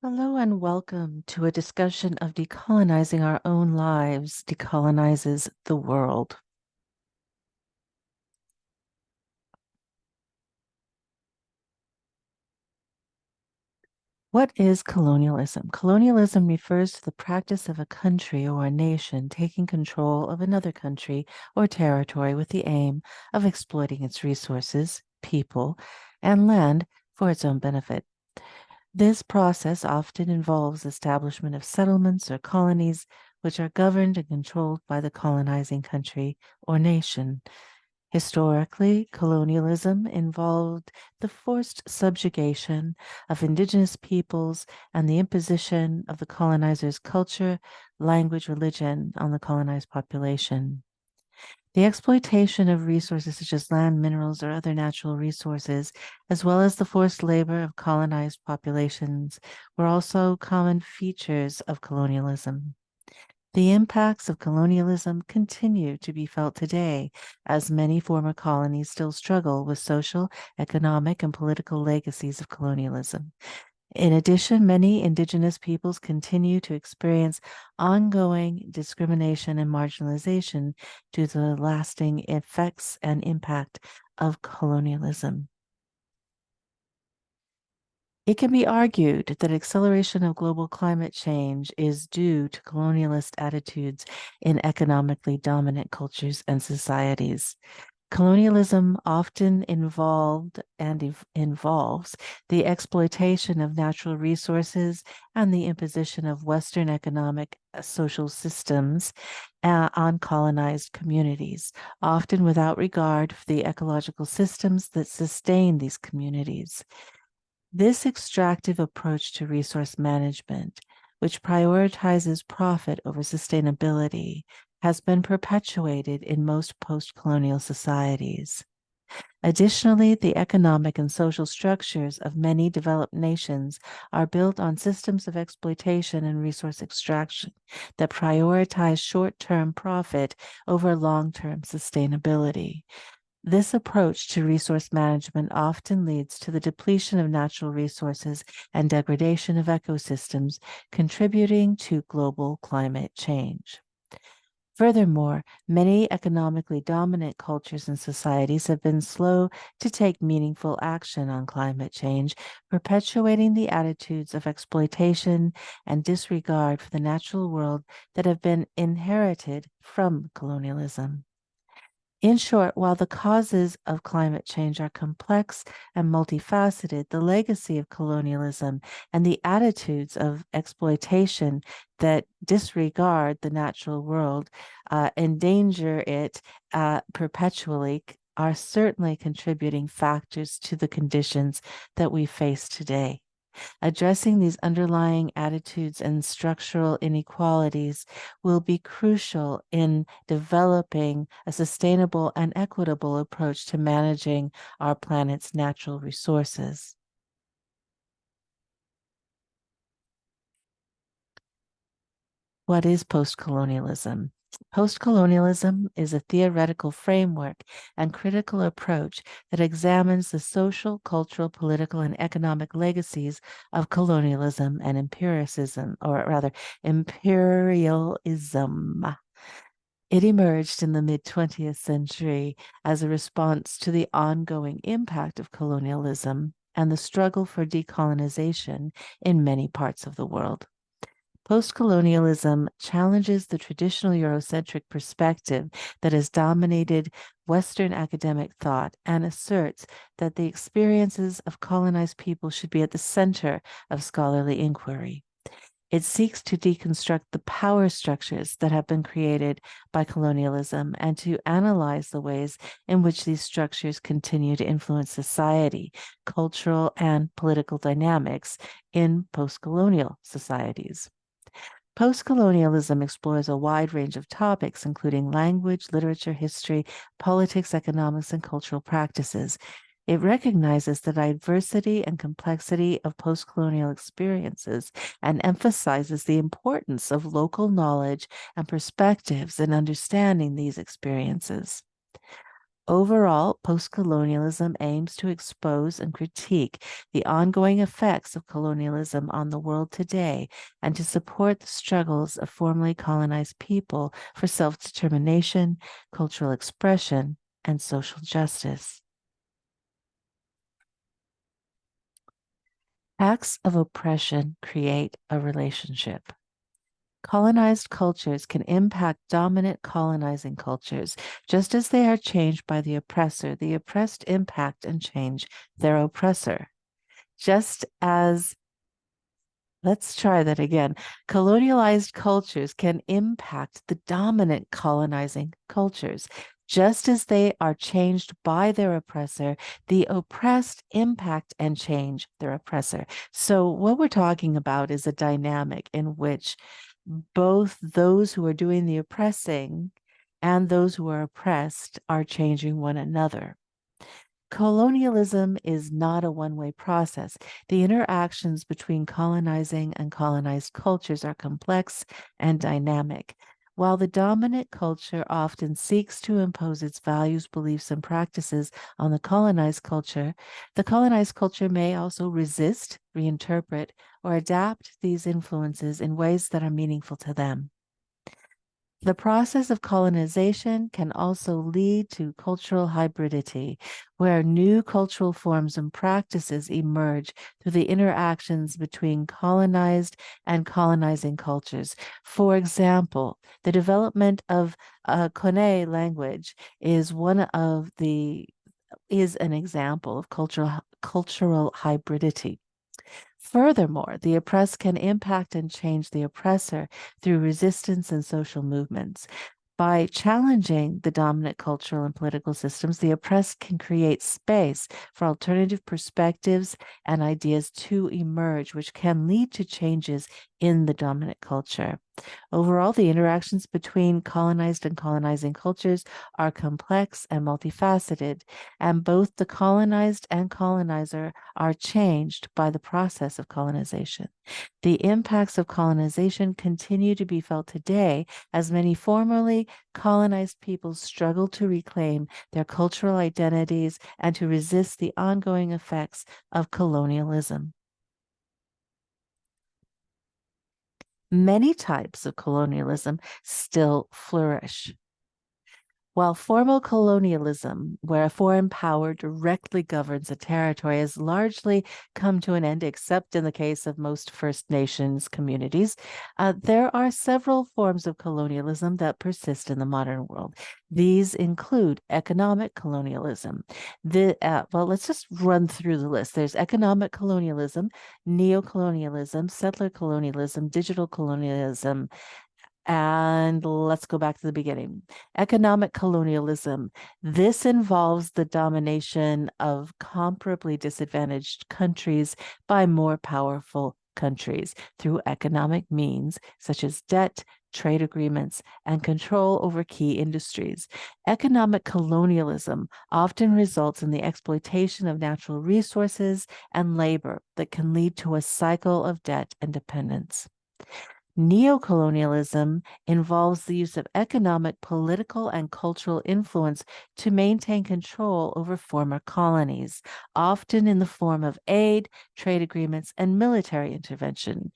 Hello and welcome to a discussion of decolonizing our own lives decolonizes the world. What is colonialism? Colonialism refers to the practice of a country or a nation taking control of another country or territory with the aim of exploiting its resources, people, and land for its own benefit. This process often involves establishment of settlements or colonies, which are governed and controlled by the colonizing country or nation. Historically, colonialism involved the forced subjugation of indigenous peoples and the imposition of the colonizer's culture, language, religion on the colonized population. The exploitation of resources such as land, minerals, or other natural resources, as well as the forced labor of colonized populations, were also common features of colonialism. The impacts of colonialism continue to be felt today, as many former colonies still struggle with social, economic, and political legacies of colonialism. In addition, many indigenous peoples continue to experience ongoing discrimination and marginalization due to the lasting effects and impact of colonialism. It can be argued that acceleration of global climate change is due to colonialist attitudes in economically dominant cultures and societies. Colonialism often involves the exploitation of natural resources and the imposition of Western economic social systems on colonized communities, often without regard for the ecological systems that sustain these communities. This extractive approach to resource management, which prioritizes profit over sustainability, has been perpetuated in most post-colonial societies. Additionally, the economic and social structures of many developed nations are built on systems of exploitation and resource extraction that prioritize short-term profit over long-term sustainability. This approach to resource management often leads to the depletion of natural resources and degradation of ecosystems, contributing to global climate change. Furthermore, many economically dominant cultures and societies have been slow to take meaningful action on climate change, perpetuating the attitudes of exploitation and disregard for the natural world that have been inherited from colonialism. In short, while the causes of climate change are complex and multifaceted, the legacy of colonialism and the attitudes of exploitation that disregard the natural world, endanger it perpetually, are certainly contributing factors to the conditions that we face today. Addressing these underlying attitudes and structural inequalities will be crucial in developing a sustainable and equitable approach to managing our planet's natural resources. What is post-colonialism? Post-colonialism is a theoretical framework and critical approach that examines the social, cultural, political, and economic legacies of colonialism and empiricism, or rather, imperialism. It emerged in the mid-20th century as a response to the ongoing impact of colonialism and the struggle for decolonization in many parts of the world. Postcolonialism challenges the traditional Eurocentric perspective that has dominated Western academic thought and asserts that the experiences of colonized people should be at the center of scholarly inquiry. It seeks to deconstruct the power structures that have been created by colonialism and to analyze the ways in which these structures continue to influence society, cultural, and political dynamics in postcolonial societies. Postcolonialism explores a wide range of topics, including language, literature, history, politics, economics, and cultural practices. It recognizes the diversity and complexity of postcolonial experiences and emphasizes the importance of local knowledge and perspectives in understanding these experiences. Overall, postcolonialism aims to expose and critique the ongoing effects of colonialism on the world today and to support the struggles of formerly colonized people for self-determination, cultural expression, and social justice. Acts of oppression create a relationship. Colonized cultures can impact dominant colonizing cultures. Just as they are changed by the oppressor, the oppressed impact and change their oppressor. Just as, let's try that again. Colonialized cultures can impact the dominant colonizing cultures. Just as they are changed by their oppressor, the oppressed impact and change their oppressor. So, what we're talking about is a dynamic in which both those who are doing the oppressing and those who are oppressed are changing one another. Colonialism is not a one-way process. The interactions between colonizing and colonized cultures are complex and dynamic. While the dominant culture often seeks to impose its values, beliefs, and practices on the colonized culture may also resist, reinterpret, or adapt these influences in ways that are meaningful to them. The process of colonization can also lead to cultural hybridity, where new cultural forms and practices emerge through the interactions between colonized and colonizing cultures. For example, the development of Koné language is an example of cultural hybridity. Furthermore, the oppressed can impact and change the oppressor through resistance and social movements. By challenging the dominant cultural and political systems, the oppressed can create space for alternative perspectives and ideas to emerge, which can lead to changes in the dominant culture. Overall, the interactions between colonized and colonizing cultures are complex and multifaceted, and both the colonized and colonizer are changed by the process of colonization. The impacts of colonization continue to be felt today as many formerly colonized peoples struggle to reclaim their cultural identities and to resist the ongoing effects of colonialism. Many types of colonialism still flourish. While formal colonialism, where a foreign power directly governs a territory, has largely come to an end, except in the case of most First Nations communities, there are several forms of colonialism that persist in the modern world. These include economic colonialism. Let's just run through the list. There's economic colonialism, neocolonialism, settler colonialism, digital colonialism, and let's go back to the beginning. Economic colonialism. This involves the domination of comparably disadvantaged countries by more powerful countries through economic means such as debt, trade agreements, and control over key industries. Economic colonialism often results in the exploitation of natural resources and labor that can lead to a cycle of debt and dependence. Neocolonialism involves the use of economic, political, and cultural influence to maintain control over former colonies, often in the form of aid, trade agreements, and military intervention.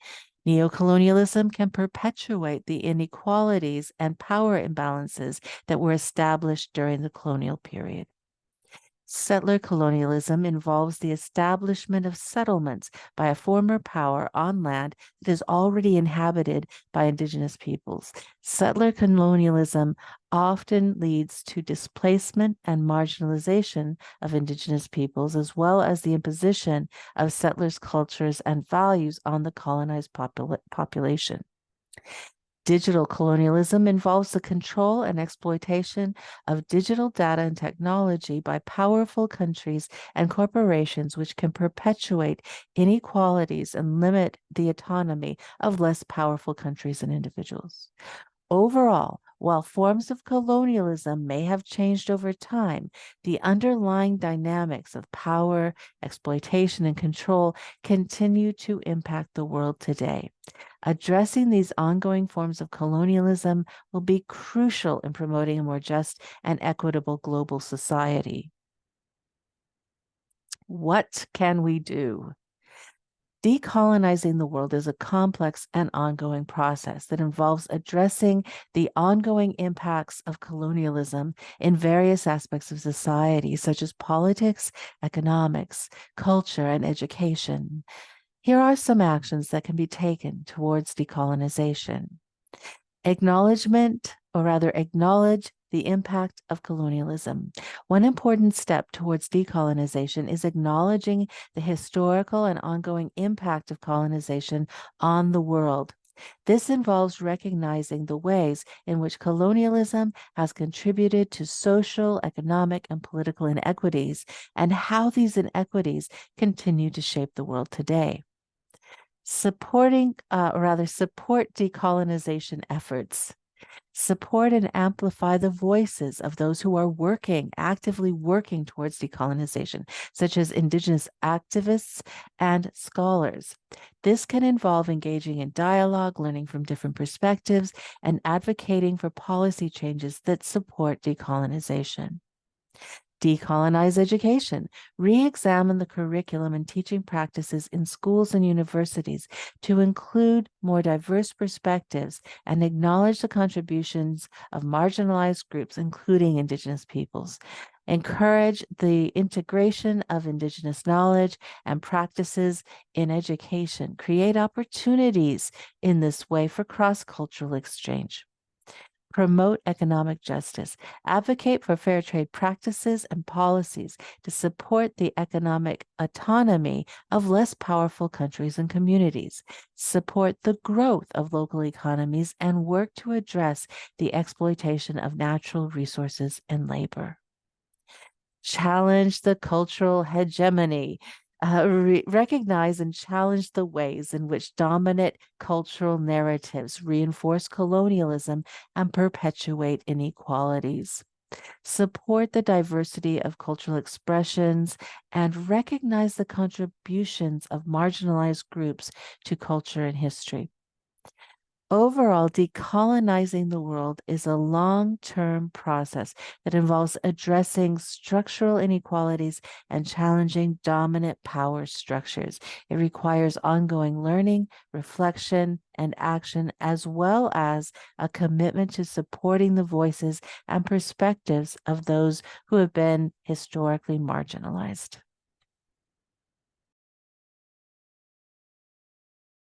Neocolonialism can perpetuate the inequalities and power imbalances that were established during the colonial period. Settler colonialism involves the establishment of settlements by a former power on land that is already inhabited by indigenous peoples. Settler colonialism often leads to displacement and marginalization of indigenous peoples, as well as the imposition of settlers' cultures and values on the colonized population. Digital colonialism involves the control and exploitation of digital data and technology by powerful countries and corporations, which can perpetuate inequalities and limit the autonomy of less powerful countries and individuals. Overall, while forms of colonialism may have changed over time, the underlying dynamics of power, exploitation, and control continue to impact the world today. Addressing these ongoing forms of colonialism will be crucial in promoting a more just and equitable global society. What can we do? Decolonizing the world is a complex and ongoing process that involves addressing the ongoing impacts of colonialism in various aspects of society, such as politics, economics, culture, and education. Here are some actions that can be taken towards decolonization. Acknowledgement, or rather, acknowledge the impact of colonialism. One important step towards decolonization is acknowledging the historical and ongoing impact of colonization on the world. This involves recognizing the ways in which colonialism has contributed to social, economic, and political inequities, and how these inequities continue to shape the world today. Support decolonization efforts. Support and amplify the voices of those who are actively working towards decolonization, such as Indigenous activists and scholars. This can involve engaging in dialogue, learning from different perspectives, and advocating for policy changes that support decolonization. Decolonize education. Re-examine the curriculum and teaching practices in schools and universities to include more diverse perspectives and acknowledge the contributions of marginalized groups, including Indigenous peoples. Encourage the integration of Indigenous knowledge and practices in education. Create opportunities in this way for cross-cultural exchange. Promote economic justice. Advocate for fair trade practices and policies to support the economic autonomy of less powerful countries and communities. Support the growth of local economies and work to address the exploitation of natural resources and labor. Challenge the cultural hegemony. Recognize and challenge the ways in which dominant cultural narratives reinforce colonialism and perpetuate inequalities. Support the diversity of cultural expressions and recognize the contributions of marginalized groups to culture and history. Overall, decolonizing the world is a long-term process that involves addressing structural inequalities and challenging dominant power structures. It requires ongoing learning, reflection, and action, as well as a commitment to supporting the voices and perspectives of those who have been historically marginalized.